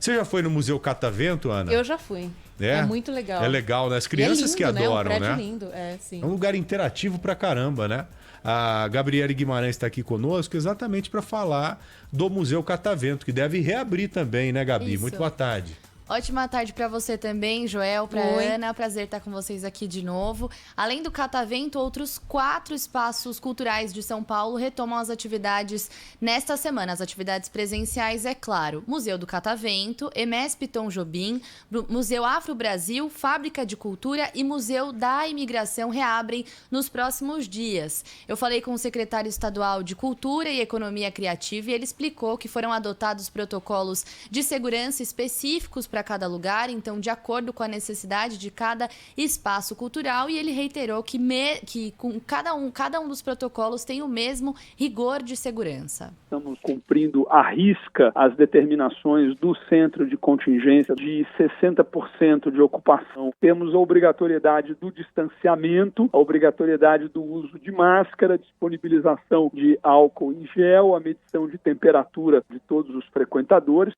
Você já foi no Museu Catavento, Ana? Eu já fui. É muito legal. É legal, né? As crianças lindo, que adoram, né? Um prédio né? lindo, sim. É um lugar interativo pra caramba, né? A Gabriele Guimarães está aqui conosco exatamente para falar do Museu Catavento, que deve reabrir também, né, Gabi? Isso. Muito boa tarde. Ótima tarde para você também, Joel, para Ana. Prazer estar com vocês aqui de novo. Além do Catavento, outros 4 espaços culturais de São Paulo retomam as atividades nesta semana. As atividades presenciais, é claro. Museu do Catavento, EMESP Tom Jobim, Museu Afro Brasil, Fábrica de Cultura e Museu da Imigração reabrem nos próximos dias. Eu falei com o secretário estadual de Cultura e Economia Criativa e ele explicou que foram adotados protocolos de segurança específicos para cada lugar, então de acordo com a necessidade de cada espaço cultural, e ele reiterou que com cada um dos protocolos tem o mesmo rigor de segurança. Estamos cumprindo à risca as determinações do centro de contingência de 60% de ocupação. Temos a obrigatoriedade do distanciamento, a obrigatoriedade do uso de máscara, disponibilização de álcool em gel, a medição de temperatura de todos os frequentadores.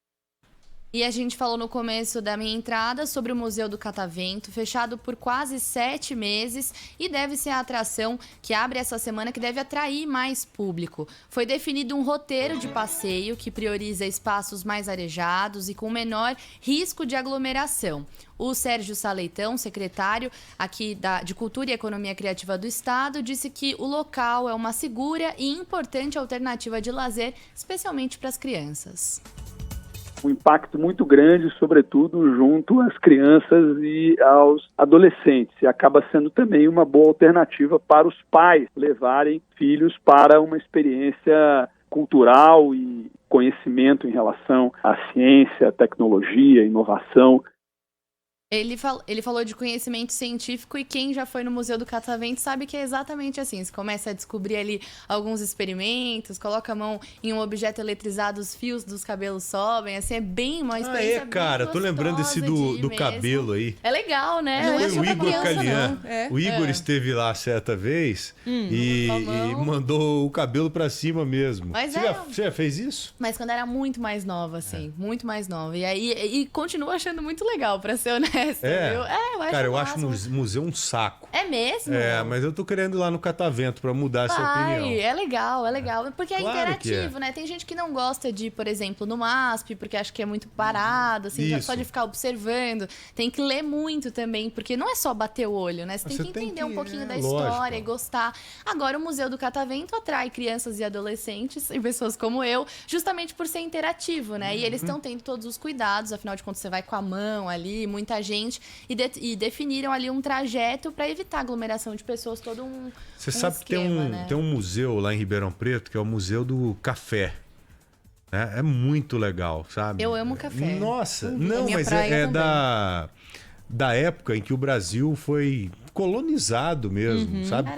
E a gente falou no começo da minha entrada sobre o Museu do Catavento, fechado por quase 7 meses e deve ser a atração que abre essa semana, que deve atrair mais público. Foi definido um roteiro de passeio que prioriza espaços mais arejados e com menor risco de aglomeração. O Sérgio Saleitão, secretário aqui de Cultura e Economia Criativa do Estado, disse que o local é uma segura e importante alternativa de lazer, especialmente para as crianças. Um impacto muito grande, sobretudo junto às crianças e aos adolescentes. E acaba sendo também uma boa alternativa para os pais levarem filhos para uma experiência cultural e conhecimento em relação à ciência, à tecnologia, à inovação. Ele falou de conhecimento científico e quem já foi no Museu do Catavento sabe que é exatamente assim. Você começa a descobrir ali alguns experimentos, coloca a mão em um objeto eletrizado, os fios dos cabelos sobem, assim, é bem uma experiência cara, tô lembrando esse do cabelo aí. É legal, né? Não, é foi o Igor Calian. É. O Igor esteve lá certa vez e mandou o cabelo pra cima mesmo. Mas você já fez isso? Mas quando era muito mais nova, assim, muito mais nova. E aí, continuo achando muito legal, pra ser honesta. Viu? Eu acho museu um saco. É mesmo? Mas eu tô querendo ir lá no Catavento pra mudar essa opinião. É legal. Porque claro, é interativo, né? Tem gente que não gosta de ir, por exemplo, no MASP, porque acha que é muito parado, assim, só de ficar observando. Tem que ler muito também, porque não é só bater o olho, né? Você tem que entender um pouquinho da história e gostar. Agora, o Museu do Catavento atrai crianças e adolescentes e pessoas como eu, justamente por ser interativo, né? E eles estão tendo todos os cuidados, afinal de contas, você vai com a mão ali, muita gente, e definiram ali um trajeto para evitar aglomeração de pessoas, todo um Você sabe esquema, que tem um museu lá em Ribeirão Preto, que é o Museu do Café. É muito legal, sabe? Eu amo café. Nossa, mas é da época em que o Brasil foi colonizado mesmo, sabe?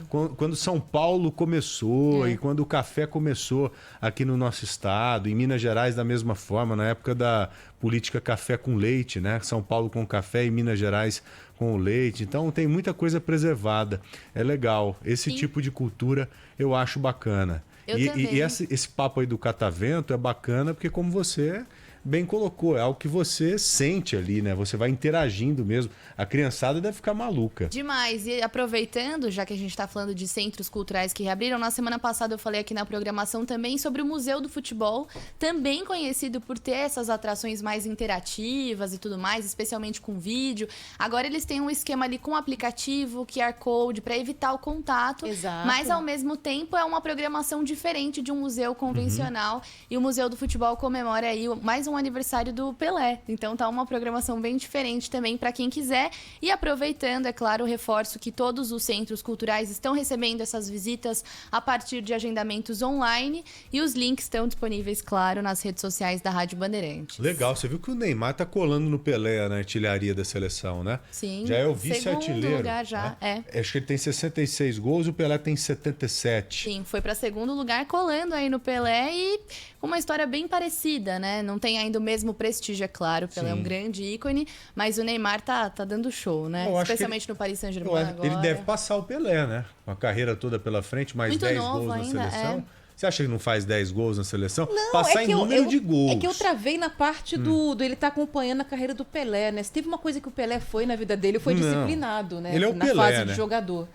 Quando São Paulo começou e quando o café começou aqui no nosso estado, em Minas Gerais da mesma forma, na época da política café com leite, né? São Paulo com café e Minas Gerais com o leite. Então tem muita coisa preservada. É legal. Esse tipo de cultura eu acho bacana. E esse papo aí do Catavento é bacana porque, como você bem colocou, é algo que você sente ali, né? Você vai interagindo mesmo. A criançada deve ficar maluca. Demais. E aproveitando, já que a gente está falando de centros culturais que reabriram, na semana passada eu falei aqui na programação também sobre o Museu do Futebol, também conhecido por ter essas atrações mais interativas e tudo mais, especialmente com vídeo. Agora eles têm um esquema ali com aplicativo, QR Code, para evitar o contato. Exato. Mas, ao mesmo tempo, é uma programação diferente de um museu convencional. E o Museu do Futebol comemora aí mais um aniversário do Pelé. Então tá uma programação bem diferente também para quem quiser. E aproveitando, é claro, reforço que todos os centros culturais estão recebendo essas visitas a partir de agendamentos online e os links estão disponíveis, claro, nas redes sociais da Rádio Bandeirantes. Legal, você viu que o Neymar tá colando no Pelé na artilharia da seleção, né? Sim. Já é o vice-artilheiro. Segundo lugar já, Acho que ele tem 66 gols e o Pelé tem 77. Sim, foi para segundo lugar, colando aí no Pelé e uma história bem parecida, né? Não tem ainda o mesmo prestígio, é claro. O Pelé é um grande ícone, mas o Neymar tá dando show, né? Especialmente no Paris Saint-Germain agora. Ele deve passar o Pelé, né? Com a carreira toda pela frente, mais muito 10 novo gols ainda, na seleção. Você acha que não faz 10 gols na seleção? Não, Passar em número de gols. É que eu travei na parte do ele estar acompanhando a carreira do Pelé, né? Se teve uma coisa que o Pelé foi na vida dele, foi disciplinado, né? Ele é o na Pelé, fase né? de jogador.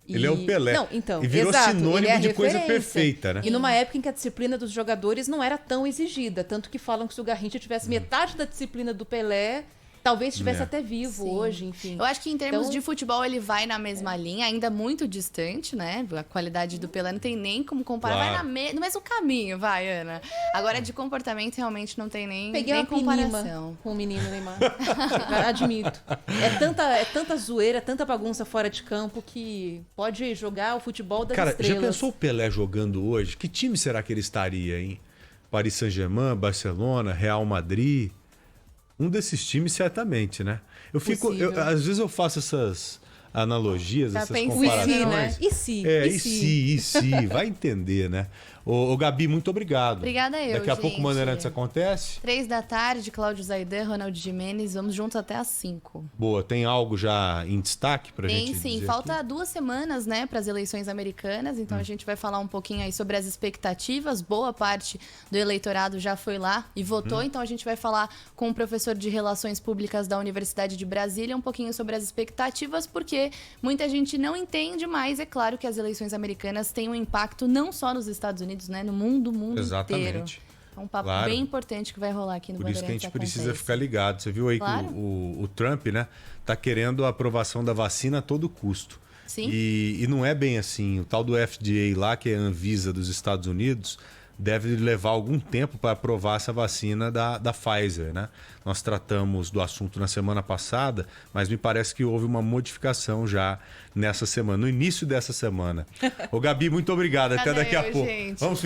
Ele é o Pelé. Não, então, e virou exato, sinônimo de coisa perfeita, né? E numa época em que a disciplina dos jogadores não era tão exigida. Tanto que falam que se o Garrincha tivesse metade da disciplina do Pelé, talvez estivesse até vivo hoje, enfim. Eu acho que em termos de futebol ele vai na mesma linha, ainda muito distante, né? A qualidade do Pelé não tem nem como comparar. Claro. Vai no mesmo caminho, vai, Ana. Agora, de comportamento, realmente não tem nem comparação. Com o menino Neymar. Admito. É tanta zoeira, tanta bagunça fora de campo que pode jogar o futebol das estrelas. Cara, já pensou o Pelé jogando hoje? Que time será que ele estaria, hein? Paris Saint-Germain, Barcelona, Real Madrid... Um desses times, certamente, né? Às vezes eu faço essas analogias, essas comparações. E se, né? E se? Vai entender, né? Ô, Gabi, muito obrigado. Obrigada eu, Daqui a pouco o Bandeirantes acontece. 3h, Cláudio Zaidan, Ronald Gimenez. Vamos juntos até às 5. Boa. Tem algo já em destaque pra gente dizer? Tem sim. Falta 2 semanas, né, para as eleições americanas. Então a gente vai falar um pouquinho aí sobre as expectativas. Boa parte do eleitorado já foi lá e votou. Então a gente vai falar com o professor de Relações Públicas da Universidade de Brasília um pouquinho sobre as expectativas, porque muita gente não entende, mas é claro que as eleições americanas têm um impacto não só nos Estados Unidos, né, no mundo inteiro. É um papo bem importante que vai rolar aqui no Bandeirantes. Por isso que a gente precisa ficar ligado. Você viu aí que o Trump, né, tá querendo a aprovação da vacina a todo custo. Sim. E não é bem assim. O tal do FDA lá, que é a Anvisa dos Estados Unidos, deve levar algum tempo para aprovar essa vacina da Pfizer, né? Nós tratamos do assunto na semana passada, mas me parece que houve uma modificação já nessa semana, no início dessa semana. Ô, Gabi, muito obrigado. Até daqui a pouco. Gente. Vamos